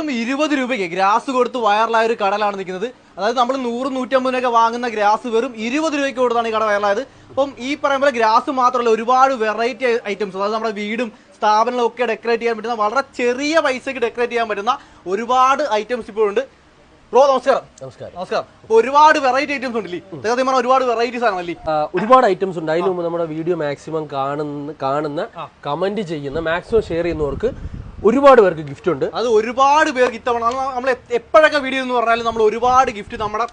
20 രൂപയ്ക്ക് ഗ്രാസ് കൊടുത്ത് വൈറലായ ഒരു കടലാണ് നിൽക്കുന്നത്. അതായത് നമ്മൾ 100-150 വാങ്ങുന്ന ഗ്രാസ് വെറും 20 രൂപയ്ക്ക് കൊടുത്താണ് ഈ കട വൈറലായത്. അപ്പം ഈ പറയുമ്പോൾ ഗ്രാസ് മാത്രമല്ല, ഒരുപാട് വെറൈറ്റി ഐറ്റംസ്, അതായത് നമ്മുടെ വീടും സ്ഥാപനങ്ങളും ഒക്കെ ഡെക്കറേറ്റ് ചെയ്യാൻ പറ്റുന്ന, വളരെ ചെറിയ പൈസക്ക് ഡെക്കറേറ്റ് ചെയ്യാൻ പറ്റുന്ന ഒരുപാട് ഐറ്റംസ് ഇപ്പോഴുണ്ട്. ബ്രോ നമസ്കാരം. നമസ്കാരം. ഒരുപാട് വെറൈറ്റി ഐറ്റംസ് ഉണ്ടല്ലേ? ഒരുപാട് വെറൈറ്റീസ് ആണല്ലേ? ഒരുപാട് ഐറ്റംസ് ഉണ്ട്. അതിന് മുമ്പ് നമ്മുടെ വീഡിയോ മാക്സിമം കാണുന്ന കമന്റ് ചെയ്യുന്ന, മാക്സിമം ഷെയർ ചെയ്യുന്നവർക്ക് ഒരുപാട് പേർക്ക് ഗിഫ്റ്റ് ഉണ്ട്. അത് ഒരുപാട് പേർക്ക് ഇത്തവണ നമ്മൾ എപ്പോഴൊക്കെ വീഡിയോ എന്ന് പറഞ്ഞാലും നമ്മൾ ഒരുപാട് ഗിഫ്റ്റ് നമ്മുടെ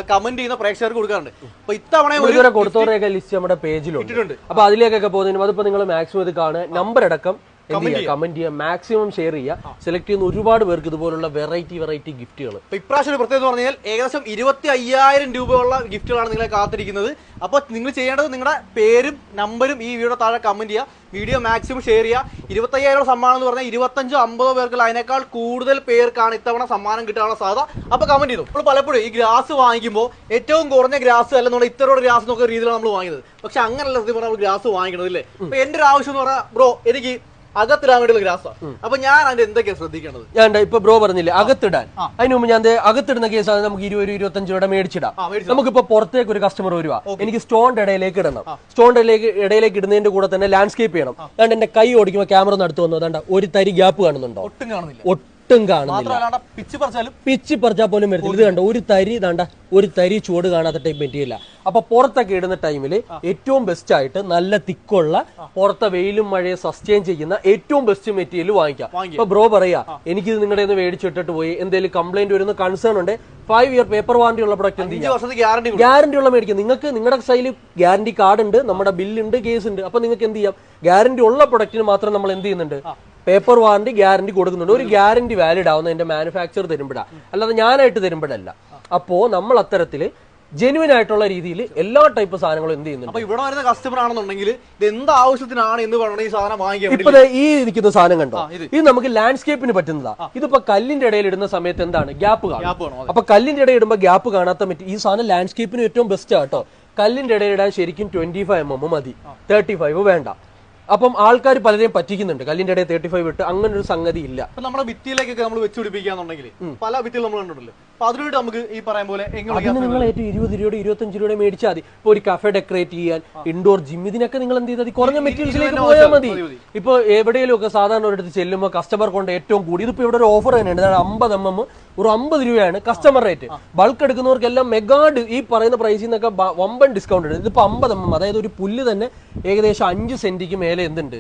കമന്റ് ചെയ്യുന്ന പ്രേക്ഷകർക്ക് കൊടുക്കാറുണ്ട്. അപ്പൊ ഇത്തവണ കൊടുത്തവരെയൊക്കെ ലിസ്റ്റ് നമ്മുടെ പേജിലുണ്ട്. അപ്പൊ അതിലേക്കൊക്കെ പോകുന്നതിനും അതിപ്പോ നിങ്ങൾ മാക്സിമം ഇത് കാണുക, നമ്പർ അടക്കം കമന്റ് ചെയ്യുക, മാക്സിമം ഷെയർ ചെയ്യുക. സെലക്ട് ചെയ്യുന്ന ഒരുപാട് പേർക്ക് ഇതുപോലുള്ള വെറൈറ്റി ഗിഫ്റ്റുകൾ. ഇപ്രാവശ്യം പ്രത്യേകത പറഞ്ഞാൽ ഏകദേശം 25,000 രൂപയുള്ള ഗിഫ്റ്റുകളാണ് നിങ്ങളെ കാത്തിരിക്കുന്നത്. അപ്പോൾ നിങ്ങൾ ചെയ്യേണ്ടത് നിങ്ങളുടെ പേരും നമ്പരും ഈ വീഡിയോ താഴെ കമന്റ് ചെയ്യുക, വീഡിയോ മാക്സിമം ഷെയർ ചെയ്യുക. 25,000 സമ്മാനം എന്ന് പറഞ്ഞാൽ 25-50 പേർക്ക്, അതിനേക്കാൾ കൂടുതൽ പേർക്കാണ് ഇത്തവണ സമ്മാനം കിട്ടാനുള്ള സാധ്യത. അപ്പൊ കമന്റ് ചെയ്തു. നമ്മൾ പലപ്പോഴും ഈ ഗ്രാസ് വാങ്ങിക്കുമ്പോൾ ഏറ്റവും കുറഞ്ഞ ഗ്രാസ് അല്ല, നമ്മൾ ഇത്തരം ഗ്രാസ് നോക്കുന്ന രീതിയിലാണ് നമ്മൾ വാങ്ങിയത്. പക്ഷെ അങ്ങനല്ല സത്യം പറഞ്ഞാൽ ഗ്രാസ് വാങ്ങിക്കണത് ഇല്ലേ? അപ്പൊ എന്റെ ഒരു ആവശ്യം എന്ന് പറഞ്ഞാൽ ബ്രോ എനിക്ക് അകത്തിടാൻ വേണ്ടിയുള്ള ഗ്രാസാണ്. അപ്പൊ ഞാൻ അതിന്റെ എന്തൊക്കെയാണ് ശ്രദ്ധിക്കേണ്ടത്? ഞാൻ ഇപ്പൊ ബ്രോ പറഞ്ഞില്ലേ അകത്തിടാൻ, അതിന് മുമ്പ് ഞാൻ അകത്തിടുന്ന കേസാണ് നമുക്ക് 20-25 രൂപയുടെ മേടിച്ചിടാം. നമുക്കിപ്പോ പുറത്തേക്ക് ഒരു കസ്റ്റമർ വരുവാ, എനിക്ക് സ്റ്റോണിന്റെ ഇടയിലേക്ക് ഇടണം. സ്റ്റോണിന്റെ ഇടയിലേക്ക് ഇടുന്നതിന്റെ കൂടെ തന്നെ ലാൻഡ്സ്കേപ്പ് ചെയ്യണം. അതുകൊണ്ട് എന്റെ കൈ ഓടിക്കുമ്പോൾ ക്യാമറ ഒന്ന് അടുത്ത് വന്നു, അതാണ്ട് ഒരു തരി ഗ്യാപ്പ് കാണുന്നുണ്ടോ? ഒട്ടും കാണുന്നില്ല. കാണുന്നില്ല. പിച്ച് പറിച്ചാൽ പോലും വരത്തില്ല. ഇത് കണ്ടോ, ഒരു തരി ചൂട് കാണാത്ത ടൈപ്പ് മെറ്റീരിയൽ. അപ്പൊ പുറത്തൊക്കെ ഇടുന്ന ടൈമിൽ ഏറ്റവും ബെസ്റ്റ് ആയിട്ട് നല്ല തിക്കുള്ള, പുറത്തെ വെയിലും മഴയെ സസ്റ്റെയിൻ ചെയ്യുന്ന ഏറ്റവും ബെസ്റ്റ് മെറ്റീരിയൽ വാങ്ങിക്കാം. ഇപ്പൊ ബ്രോ പറയാ എനിക്കിത് നിങ്ങളുടെ നിന്ന് മേടിച്ചിട്ടിട്ട് പോയി എന്തെങ്കിലും കംപ്ലൈന്റ് വരുന്ന കൺസേൺ ഉണ്ട്, 5 ഇയർ പേപ്പർ വാറന്റി ഉള്ള പ്രൊഡക്റ്റ് എന്ത് ചെയ്യാം? ഗ്യാരണ്ടി ഉള്ള മേടിക്കാം. നിങ്ങൾക്ക് നിങ്ങളുടെ സൈഡിൽ ഗ്യാരണ്ടി കാർഡ് ഉണ്ട്, നമ്മുടെ ബില്ലുണ്ട്, കേസ് ഉണ്ട്. അപ്പൊ നിങ്ങൾക്ക് എന്ത് ചെയ്യാം? ഗ്യാരണ്ടി ഉള്ള പ്രൊഡക്റ്റിന് മാത്രം നമ്മൾ എന്ത് ചെയ്യുന്നുണ്ട്? പേപ്പർ വാറന്റി ഗ്യാരണ്ടി കൊടുക്കുന്നുണ്ട്. ഒരു ഗ്യാരണ്ടി വാലിഡ് ആവുന്ന എന്റെ മാനുഫാക്ചർ തരുമ്പോഴാണ്, അല്ലാതെ ഞാനായിട്ട് തരുമ്പോഴല്ല. അപ്പോ നമ്മൾ അത്തരത്തില് ജെനുവിൻ ആയിട്ടുള്ള രീതിയിൽ എല്ലാ ടൈപ്പ് സാധനങ്ങളും എന്ത് ചെയ്യുന്നുണ്ട്. അപ്പൊ ഇവിടെ വരുന്ന കസ്റ്റമർ ആണെന്നുണ്ടെങ്കിൽ ഇത് എന്ത് ആവശ്യത്തിനാണ് എന്ന് പറഞ്ഞ ഈ സാധനം വാങ്ങിക്കാം. ഇപ്പൊ ഈ ഇരിക്കുന്ന സാധനം കണ്ടോ, ഇത് നമുക്ക് ലാൻഡ്സ്കേപ്പിന് പറ്റുന്നതാ. ഇതിപ്പോ കല്ലിന്റെ ഇടയിൽ ഇടുന്ന സമയത്ത് എന്താണ് ഗ്യാപ്പ് കാണും. അപ്പൊ കല്ലിന്റെ ഇടയിൽ ഇടുമ്പോൾ ഗ്യാപ്പ് കാണാത്ത ഈ സാധനം ലാൻഡ്സ്കേപ്പിന് ഏറ്റവും ബെസ്റ്റ് ആട്ടോ. കല്ലിന്റെ ഇടയിൽ ഇടാൻ ശരിക്കും 25 mm മതി, 35 വേണ്ട. അപ്പം ആൾക്കാർ പലരെയും പറ്റിക്കുന്നുണ്ട്, കല്ലിന്റെ ഇടയിൽ 35 ഇട്ട്. അങ്ങനെ ഒരു സംഗതി ഇല്ല. നമ്മുടെ ഭിത്തിയിലേക്കൊക്കെ നമ്മൾ വെച്ചുപിടിപ്പിക്കാന്നുണ്ടെങ്കിൽ പല ഭിത്തികൾ നമ്മൾ കണ്ടിട്ടുണ്ടല്ലോ. അപ്പൊ അതിലൂടെ നമുക്ക് ഈ പറയും പോലെ നിങ്ങൾ ഏറ്റവും 20 രൂപയുടെ 25 രൂപയുടെ മേടിച്ചാൽ മതി. ഇപ്പൊ ഒരു കഫേ ഡെക്കറേറ്റ് ചെയ്യാൻ, ഇൻഡോർ ജിം, ഇതിനൊക്കെ നിങ്ങൾ എന്ത് ചെയ്താൽ കുറഞ്ഞ മെറ്റീരിയൽസിലേക്ക് പോയാൽ മതി. ഇപ്പൊ എവിടെയെങ്കിലും ഒക്കെ സാധാരണ ഒരിടത്ത് ചെല്ലുമ്പോൾ കസ്റ്റമർ കൊണ്ട് ഏറ്റവും കൂടി, ഇതിപ്പോ ഇവിടെ ഒരു ഓഫർ തന്നെയുണ്ട്, 50 mm ഒരു 50 രൂപയാണ് കസ്റ്റമർ റേറ്റ്. ബൾക്ക് എടുക്കുന്നവർക്കെല്ലാം മെഗാഡ് ഈ പറയുന്ന പ്രൈസിൽ നിന്നൊക്കെ വമ്പൻ ഡിസ്കൗണ്ട് ഉണ്ട്. ഇതിപ്പോ 50 mm, അതായത് ഒരു പുല്ല് തന്നെ ഏകദേശം 5 സെന്റിക്ക് മേലെ എന്തുണ്ട്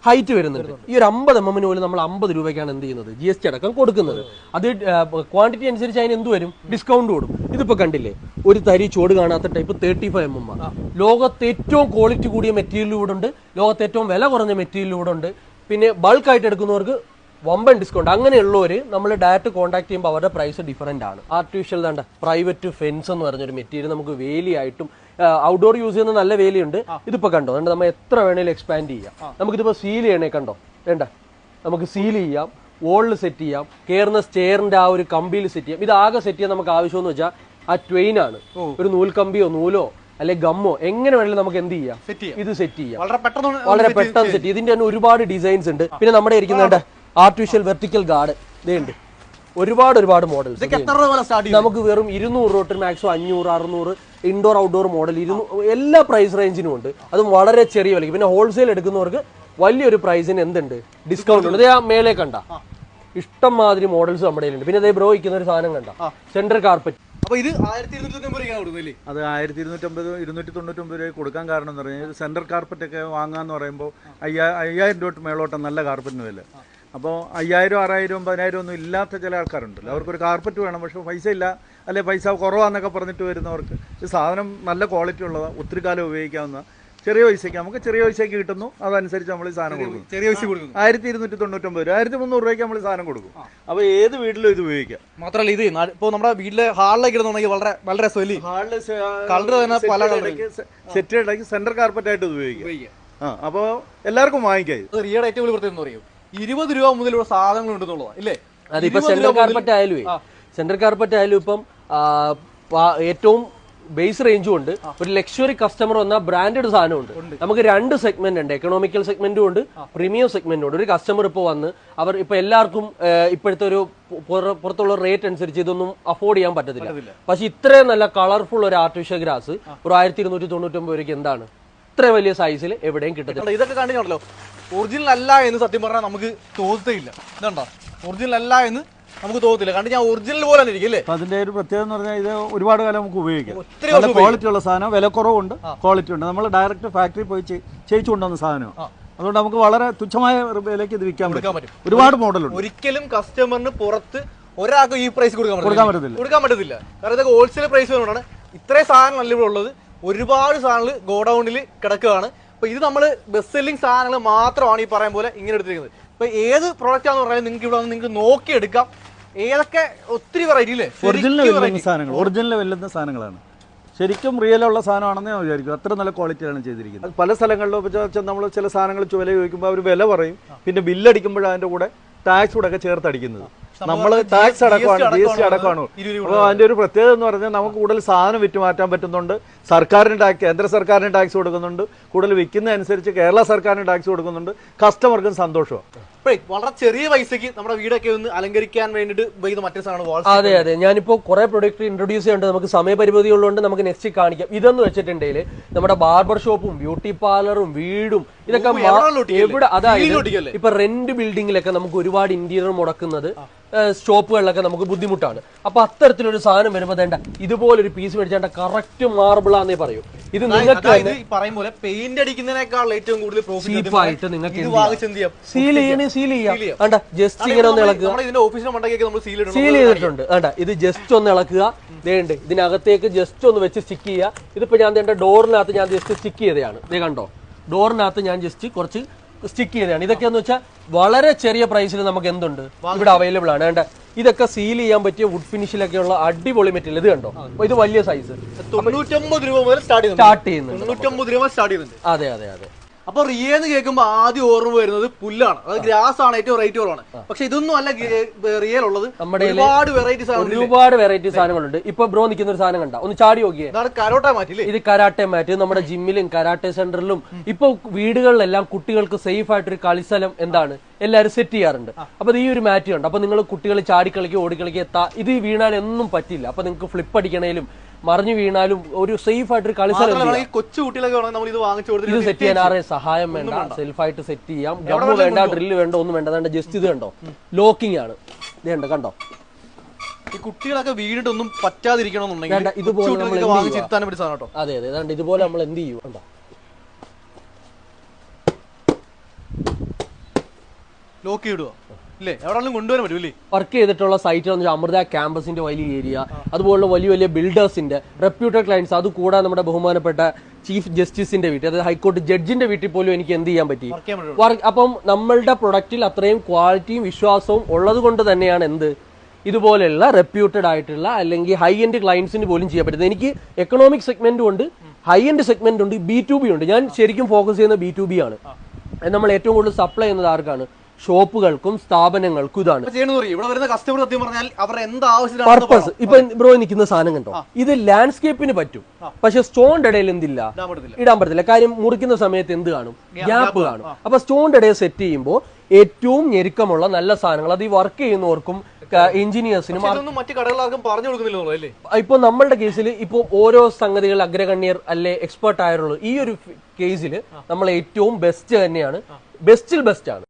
ഹൈറ്റ് വരുന്നുണ്ട്. ഈ ഒരു 50 mm പോലും നമ്മൾ 50 രൂപയ്ക്കാണ് എന്ത് ചെയ്യുന്നത്, GST അടക്കം കൊടുക്കുന്നത്. അത് ക്വാണ്ടിറ്റി അനുസരിച്ച് അതിന് എന്ത് വരും? ഡിസ്കൗണ്ട് കൊടുക്കും. ഇതിപ്പോ കണ്ടില്ലേ, ഒരു തരി ചോട് കാണാത്ത ടൈപ്പ് 35 mm. ലോകത്ത് ഏറ്റവും ക്വാളിറ്റി കൂടിയ മെറ്റീരിയൽ ഇവിടെ ഉണ്ട്, ലോകത്ത് ഏറ്റവും വില കുറഞ്ഞ മെറ്റീരിയൽ ഇവിടെ ഉണ്ട്. പിന്നെ ബൾക്കായിട്ട് എടുക്കുന്നവർക്ക് വമ്പൻ ഡിസ്കൗണ്ട്. അങ്ങനെയുള്ളവർ നമ്മൾ ഡയറക്റ്റ് കോൺടാക്ട് ചെയ്യുമ്പോൾ അവരുടെ പ്രൈസ് ഡിഫറൻ്റ് ആണ്. ആർട്ടിഫിഷ്യൽ പ്രൈവറ്റ് ഫെൻസ് എന്ന് പറഞ്ഞൊരു മെറ്റീരിയൽ നമുക്ക് വേലിയായിട്ടും ഔട്ട്ഡോർ യൂസ് ചെയ്യുന്ന നല്ല വേലിയുണ്ട്. ഇതിപ്പോ കണ്ടോ, അതുകൊണ്ട് നമ്മൾ എത്ര വേണേലും എക്സ്പാൻഡ് ചെയ്യാം. നമുക്കിതിപ്പോ സീൽ ചെയ്യണേ കണ്ടോ, വേണ്ട നമുക്ക് സീൽ ചെയ്യാം, വോളിൽ സെറ്റ് ചെയ്യാം, കയറുന്ന സ്റ്റെയറിന്റെ ആ ഒരു കമ്പിയിൽ സെറ്റ് ചെയ്യാം. ഇത് ആകെ സെറ്റ് ചെയ്യാൻ നമുക്ക് ആവശ്യമെന്ന് വെച്ചാൽ ആ ട്വെയിൻ ആണ്. ഒരു നൂൽക്കമ്പിയോ നൂലോ അല്ലെ ഗമ്മോ എങ്ങനെ വേണമെങ്കിലും നമുക്ക് എന്ത് ചെയ്യാം, ഇത് സെറ്റ് ചെയ്യാം. വളരെ പെട്ടെന്ന് സെറ്റ്. ഇതിന്റെ തന്നെ ഒരുപാട് ഡിസൈൻസ് ഉണ്ട്. പിന്നെ നമ്മുടെ ഇരിക്കുന്നുണ്ട് ആർട്ടിഫിഷ്യൽ വെർട്ടിക്കൽ ഗാർഡ്, ഇതുണ്ട്. ഒരുപാട് മോഡൽസ്. നമുക്ക് വെറും 200 തൊട്ട് മാക്സിമം 500, 600 ഇൻഡോർ ഔട്ട്ഡോർ മോഡൽ എല്ലാ പ്രൈസ് റേഞ്ചിനും ഉണ്ട്. അതും വളരെ ചെറിയ വിലയ്ക്ക്. പിന്നെ ഹോൾസെയിൽ എടുക്കുന്നവർക്ക് വലിയൊരു പ്രൈസിന് എന്തുണ്ട്, ഡിസ്കൗണ്ട് ഉണ്ട്. ആ മേലെ കണ്ട ഇഷ്ടം മാതിരി മോഡൽസ് നമ്മുടെ കയ്യിലുണ്ട്. പിന്നെ അതേ ബ്രോ ഇരിക്കുന്ന ഒരു സാധനം കണ്ട, സെന്റർ കാർപ്പറ്റ്. അപ്പൊ ഇത് 1250 അത് 1250, 299 രൂപ കൊടുക്കാൻ കാരണം എന്ന് പറഞ്ഞാൽ സെന്റർ കാർപ്പറ്റ് ഒക്കെ വാങ്ങാന്ന് പറയുമ്പോൾ 5000 രൂപ മേളോട്ടം നല്ല കാർപ്പറ്റിന് വില. അപ്പോൾ 5000, 6000, 10000 ഒന്നും ഇല്ലാത്ത ചില ആൾക്കാരുണ്ടല്ലോ, അവർക്കൊരു കാർപ്പറ്റ് വേണം, പക്ഷെ പൈസ ഇല്ല, അല്ലെ പൈസ കുറവാന്നൊക്കെ പറഞ്ഞിട്ട് വരുന്നവർക്ക് ഈ സാധനം നല്ല ക്വാളിറ്റി ഉള്ളതാണ്, ഒത്തിരി കാലം ഉപയോഗിക്കാവുന്ന, ചെറിയ പൈസയ്ക്ക് നമുക്ക് ചെറിയ പൈസയ്ക്ക് കിട്ടുന്നു. അതനുസരിച്ച് നമ്മൾ ഈ സാധനം കൊടുക്കും. ചെറിയ പൈസ കൊടുക്കും. 1299 രൂപ, 1300 രൂപയ്ക്ക് നമ്മൾ ഈ സാധനം കൊടുക്കും. അപ്പോൾ ഏത് വീട്ടിലും ഇത് ഉപയോഗിക്കാം. മാത്രമല്ല ഇത് ഇപ്പോൾ നമ്മുടെ വീട്ടിലെ ഹാളിലേക്ക് ഇടുന്നുണ്ടെങ്കിൽ വളരെ രസമല്ലേ. ഹാളിൽ കളർ തന്നെ പല സെറ്റ് ഇടയ്ക്ക് സെന്റർ കാർപ്പറ്റ് ആയിട്ട് ഉപയോഗിക്കാം. അപ്പോൾ എല്ലാവർക്കും വാങ്ങിക്കാം. റിയയുടെ ഏറ്റവും വലിയ പ്രത്യേകത എന്ന് പറയും 20 രൂപ മുതലുള്ള സാധനങ്ങൾ ഉണ്ടെന്നുള്ളതാ ഇല്ലേ? അതിപ്പോ സെന്റർ കാർപ്പറ്റ് ആയാലും ഇപ്പം ഏറ്റവും ബേസ് റേഞ്ചും ഉണ്ട്, ഒരു ലക്ഷറി കസ്റ്റമർ വന്ന ബ്രാൻഡഡ് സാധനമുണ്ട്. നമുക്ക് രണ്ട് സെഗ്മെന്റ് ഉണ്ട്, എക്കണോമിക്കൽ സെഗ്മെന്റും ഉണ്ട്, പ്രീമിയം സെഗ്മെന്റും ഉണ്ട്. ഒരു കസ്റ്റമർ ഇപ്പോൾ വന്ന് അവർ ഇപ്പൊ എല്ലാവർക്കും ഇപ്പോഴത്തെ ഒരു പുറത്തുള്ള റേറ്റ് അനുസരിച്ച് ഇതൊന്നും അഫോർഡ് ചെയ്യാൻ പറ്റത്തില്ല. പക്ഷെ ഇത്രയും നല്ല കളർഫുൾ ഒരു ആർട്ടിഫിഷ്യൽ ഗ്രാസ് ഒരു 1299 രൂപയ്ക്ക് എന്താണ് ഇത്ര വലിയ സൈസിൽ എവിടെയും കിട്ടത്തില്ല. ഇതൊക്കെ കണ്ടിട്ടുണ്ടല്ലോ, ഒറിജിനൽ അല്ല എന്ന് സത്യം പറഞ്ഞാൽ നമുക്ക് തോന്നത്തില്ല. ഇതുണ്ടോ, ഒറിജിനൽ അല്ല എന്ന് നമുക്ക് തോന്നത്തില്ല. കണ്ട് ഞാൻ ഒറിജിനൽ പോലെ തന്നെ ഇരിക്കും അല്ലേ. അതിന്റെ ഒരു പ്രത്യേകത എന്ന് പറഞ്ഞാൽ ഇത് ഒരുപാട് കാലം നമുക്ക് ഉപയോഗിക്കാം. നല്ല ക്വാളിറ്റി ഉള്ള സാധനം, വില കുറവുണ്ട്, ക്വാളിറ്റി ഉണ്ട്. നമ്മൾ ഡയറക്റ്റ് ഫാക്ടറി പോയി ചെയ്യിച്ചു കൊണ്ടുവന്ന സാധനം. അതുകൊണ്ട് നമുക്ക് വളരെ തുച്ഛമായ വിലയ്ക്ക് ഇത് വിൽക്കാൻ പറ്റും. ഒരുപാട് മോഡലുണ്ട്. ഒരിക്കലും കസ്റ്റമറിന് പുറത്ത് ഒരാൾക്ക് ഈ പ്രൈസ് കൊടുക്കാൻ പറ്റത്തില്ല. കാരണം ഇതൊക്കെ ഹോൾസെയിൽ പ്രൈസ് കൊണ്ടാണ് ഇത്രയും സാധനങ്ങൾ ഇവിടെ ഉള്ളത്. ഒരുപാട് സാധനങ്ങൾ ഗോഡൌണിൽ കിടക്കുകയാണ്. അപ്പൊ ഇത് നമ്മൾ ബെസ്റ്റ് സെല്ലിംഗ് സാധനങ്ങൾ മാത്രമാണ് ഈ പറയാൻ പോലെ ഇങ്ങനെ എടുത്തിരിക്കുന്നത്. ഇപ്പൊ ഏത് പ്രോഡക്റ്റ് ആണെന്ന് പറഞ്ഞാൽ നിങ്ങൾക്ക് ഇവിടെ നിങ്ങൾക്ക് നോക്കിയെടുക്കാം. ഏതൊക്കെ ഒത്തിരി വെറൈറ്റി ഇല്ലേ, ഒറിജിനൽ വെല്ലുന്ന സാധനങ്ങളാണ്. ശരിക്കും റിയൽ ഉള്ള സാധനമാണെന്ന് ഞാൻ വിചാരിക്കും. അത്ര നല്ല ക്വാളിറ്റിയാണ് ചെയ്തിരിക്കുന്നത്. പല സ്ഥലങ്ങളിലും നമ്മൾ ചില സാധനങ്ങൾ വില ചോദിക്കുമ്പോൾ അവർ വില പറയും, പിന്നെ ബില്ലടിക്കുമ്പോഴാണ് അതിന്റെ കൂടെ ടാക്സ് കൂടെ ഒക്കെ ചേർത്ത് അടിക്കുന്നത്. നമ്മൾ ടാക്സ് അടക്കമാണ്, GST അടക്കമാണ്. അപ്പോൾ അതിന്റെ ഒരു പ്രത്യേകത എന്ന് പറഞ്ഞാൽ നമുക്ക് കൂടുതൽ സാധനം വിറ്റ് മാറ്റാൻ പറ്റുന്നുണ്ട്. സർക്കാരിന് ടാക്സ്, കേന്ദ്ര സർക്കാരിന് ടാക്സ് കൊടുക്കുന്നുണ്ട്. കൂടുതൽ വിൽക്കുന്ന അനുസരിച്ച് കേരള സർക്കാരിന് ടാക്സ് കൊടുക്കുന്നുണ്ട്. കസ്റ്റമർക്കും സന്തോഷമാണ്. വളരെ ചെറിയ പൈസക്ക് നമ്മുടെ വീടൊക്കെ ഒന്ന് അലങ്കരിക്കാൻ വേണ്ടിട്ട് മറ്റേ സാധനമാണ്. അതെ അതെ, ഞാനിപ്പോ കുറെ പ്രൊഡക്റ്റ് ഇൻട്രൊഡ്യൂസ് ചെയ്യേണ്ടത് നമുക്ക് സമയപരിമിതി ഉള്ളതുകൊണ്ട് നമുക്ക് നെക്സ്റ്റ് കാണിക്കാം. ഇതെന്ന് വെച്ചിട്ടുണ്ടെങ്കിൽ നമ്മുടെ ബാർബർ ഷോപ്പും ബ്യൂട്ടി പാർലറും വീടും ഇതൊക്കെ എവിടെ, അതായത് ഇപ്പൊ റെന്റ് ബിൽഡിങ്ങിലൊക്കെ നമുക്ക് ഒരുപാട് ഇന്റീരിയർ മുടക്കുന്നത് ഷോപ്പുകളിലൊക്കെ നമുക്ക് ബുദ്ധിമുട്ടാണ്. അപ്പൊ അത്തരത്തിലൊരു സാധനം വരുമ്പോൾ വേണ്ട ഇതുപോലൊരു പീസ് മേടിച്ചാൽ കറക്റ്റ് മാർബിൾ ആണെന്നേ പറയൂ. ഇത് നിങ്ങൾക്ക് പറയുമ്പോൾ പെയിന്റ് അടിക്കുന്നതിനേക്കാൾ ഏറ്റവും കൂടുതൽ ചീപ്പായിട്ട് നിങ്ങൾക്ക് സീൽ ചെയ്യാം. വേണ്ട ജസ്റ്റ് ഇങ്ങനെ ഒന്ന് ഇളക്കുക, സീൽ ചെയ്തിട്ടുണ്ട്. വേണ്ട ഇത് ജസ്റ്റ് ഒന്ന് ഇളക്കുക. വേണ്ട ഇതിനകത്തേക്ക് ജസ്റ്റ് ഒന്ന് വെച്ച് സ്റ്റിക്ക് ചെയ്യുക. ഇതിപ്പോ ഞാൻ എന്റെ ഡോറിനകത്ത് ഞാൻ ജസ്റ്റ് സ്റ്റിക്ക് ചെയ്തതാണ്. ഇത് കണ്ടോ, ഡോറിനകത്ത് ഞാൻ ജസ്റ്റ് കുറച്ച് സ്റ്റിക്ക് ചെയ്തതാണ്. ഇതൊക്കെയെന്ന് വെച്ചാൽ വളരെ ചെറിയ പ്രൈസിൽ നമുക്ക് എന്തുണ്ട് ഇവിടെ അവൈലബിൾ ആണ്. വേണ്ട ഇതൊക്കെ സീൽ ചെയ്യാൻ പറ്റിയ വുഡ് ഫിനിഷിലൊക്കെ ഉള്ള അടിപൊളി മെറ്റീരിയൽ. ഇത് കണ്ടോ, ഇത് വലിയ സൈസ് 99 രൂപ മുതൽ സ്റ്റാർട്ട് ചെയ്യുന്നുണ്ട്. അതെ അതെ അതെ. അപ്പൊ റിയെന്ന് കേൾക്കുമ്പോൾ ആദ്യം ഓർമ്മ വരുന്നത് പുല്ലാണ്, അത് ഗ്രാസ് ആണ് ഏറ്റവും റേറ്റ് കുറവാണ്. പക്ഷെ ഇതൊന്നും അല്ല റിയൽ ഉള്ളത്. നമ്മുടെ ഒരുപാട് വെറൈറ്റി സാധനങ്ങളുണ്ട്. ഇപ്പൊ ബ്രോ നിൽക്കുന്ന ഒരു സാധനം കണ്ട, ഒന്ന് ചാടി നോക്കിയേ. കരാട്ടെ മാറ്റ്. ഇത് കരാട്ടെ മാറ്റ് നമ്മുടെ ജിമ്മിലും കരാട്ടെ സെന്ററിലും ഇപ്പൊ വീടുകളിലെല്ലാം കുട്ടികൾക്ക് സേഫ് ആയിട്ടൊരു കളിസ്ഥലം എന്താണ് എല്ലാവരും സെറ്റ് ചെയ്യാറുണ്ട്. അപ്പൊ ഈ ഒരു മാറ്റ് ഉണ്ട്. അപ്പൊ നിങ്ങൾ കുട്ടികൾ ചാടിക്കളിക്കുക ഓടിക്കളിക്കുക, ഇത് വീണാൽ ഒന്നും പറ്റില്ല. അപ്പൊ നിങ്ങൾക്ക് ഫ്ലിപ്പ് അടിക്കണേലും മറിഞ്ഞു വീണാലും ഒരു സേഫ് ആയിട്ടൊരു കളിസ്ഥലം കൊച്ചു കുട്ടികളൊക്കെ ഇത് സെറ്റ് ചെയ്യാൻ ആരെ സഹായം വേണ്ട, സെൽഫായിട്ട് സെറ്റ് ചെയ്യാം. ഗമ്മ് വേണ്ട, ഡ്രില്ല് വേണ്ട, ഒന്നും വേണ്ട. അതുകൊണ്ട് ജസ്റ്റ് ഇത് കണ്ടോ, ലോക്കിംഗ് ആണ്. ഇത് കണ്ടോ കണ്ടോ, ഈ കുട്ടികളൊക്കെ വീണിട്ടൊന്നും പറ്റാതിരിക്കണമെന്നുണ്ടെങ്കിൽ ഇതുപോലെ നമ്മൾ അതെ അതെ അതുകൊണ്ട് ഇതുപോലെ നമ്മൾ എന്ത് ചെയ്യും കണ്ടോ, ലോക്ക് ഇടുക ഇല്ലേ, എവിടെയെങ്കിലും കൊണ്ടുവരാൻ പറ്റൂല്ലേ. വർക്ക് ചെയ്തിട്ടുള്ള സൈറ്റ് എന്ന് വെച്ചാൽ അമൃത ക്യാമ്പസിന്റെ വലിയ ഏരിയ, അതുപോലുള്ള വലിയ വലിയ ബിൽഡേഴ്സിന്റെ റെപ്യൂട്ടഡ് ക്ലയൻസ്, അത് കൂടാതെ നമ്മുടെ ബഹുമാനപ്പെട്ട ചീഫ് ജസ്റ്റിസിന്റെ വീട്ടിൽ, അതായത് ഹൈക്കോടതി ജഡ്ജിന്റെ വീട്ടിൽ പോലും എനിക്ക് എന്ത് ചെയ്യാൻ പറ്റി. അപ്പം നമ്മളുടെ പ്രൊഡക്റ്റിൽ അത്രയും ക്വാളിറ്റിയും വിശ്വാസവും ഉള്ളത് കൊണ്ട് തന്നെയാണ് എന്ത് ഇതുപോലെയുള്ള റെപ്യൂട്ടഡ് ആയിട്ടുള്ള അല്ലെങ്കിൽ ഹൈ എൻഡ് ക്ലയൻസിന് പോലും ചെയ്യാൻ പറ്റുന്നത്. എനിക്ക് എക്കണോമിക് സെഗ്മെന്റും ഉണ്ട്, ഹൈ എൻഡ് സെഗ്മെന്റ് ഉണ്ട്, B2B ഉണ്ട്. ഞാൻ ശരിക്കും ഫോക്കസ് ചെയ്യുന്ന B2B ആണ്. നമ്മൾ ഏറ്റവും കൂടുതൽ സപ്ലൈ ചെയ്യുന്നത് ആർക്കാണ്? ഷോപ്പുകൾക്കും സ്ഥാപനങ്ങൾക്കും. ഇതാണ് പർപ്പസ്. ഇപ്പൊ ബ്രോ നിൽക്കുന്ന സാധനം കണ്ടോ, ഇത് ലാൻഡ്സ്കേപ്പിന് പറ്റും, പക്ഷെ സ്റ്റോണിന്റെ ഇടയിൽ എന്തില്ല, ഇടാൻ പറ്റത്തില്ല. കാര്യം മുറിക്കുന്ന സമയത്ത് എന്ത് കാണും, ഗ്യാപ്പ് കാണും. അപ്പൊ സ്റ്റോണിന്റെ ഇടയിൽ സെറ്റ് ചെയ്യുമ്പോൾ ഏറ്റവും ഞെരുക്കമുള്ള നല്ല സാധനങ്ങൾ അത് ഈ വർക്ക് ചെയ്യുന്നവർക്കും എഞ്ചിനീയേഴ്സിനും മറ്റു കടകളിലാർക്കും പറഞ്ഞു കൊടുക്കുന്നില്ല. ഇപ്പൊ നമ്മളുടെ കേസിൽ ഇപ്പൊ ഓരോ സംഗതികൾ അഗ്രഗണ്യർ അല്ലെ എക്സ്പെർട്ട് ആയിട്ടുള്ളൂ. ഈ ഒരു കേസിൽ നമ്മൾ ഏറ്റവും ബെസ്റ്റ് തന്നെയാണ്, ബെസ്റ്റിൽ ബെസ്റ്റ് ആണ്.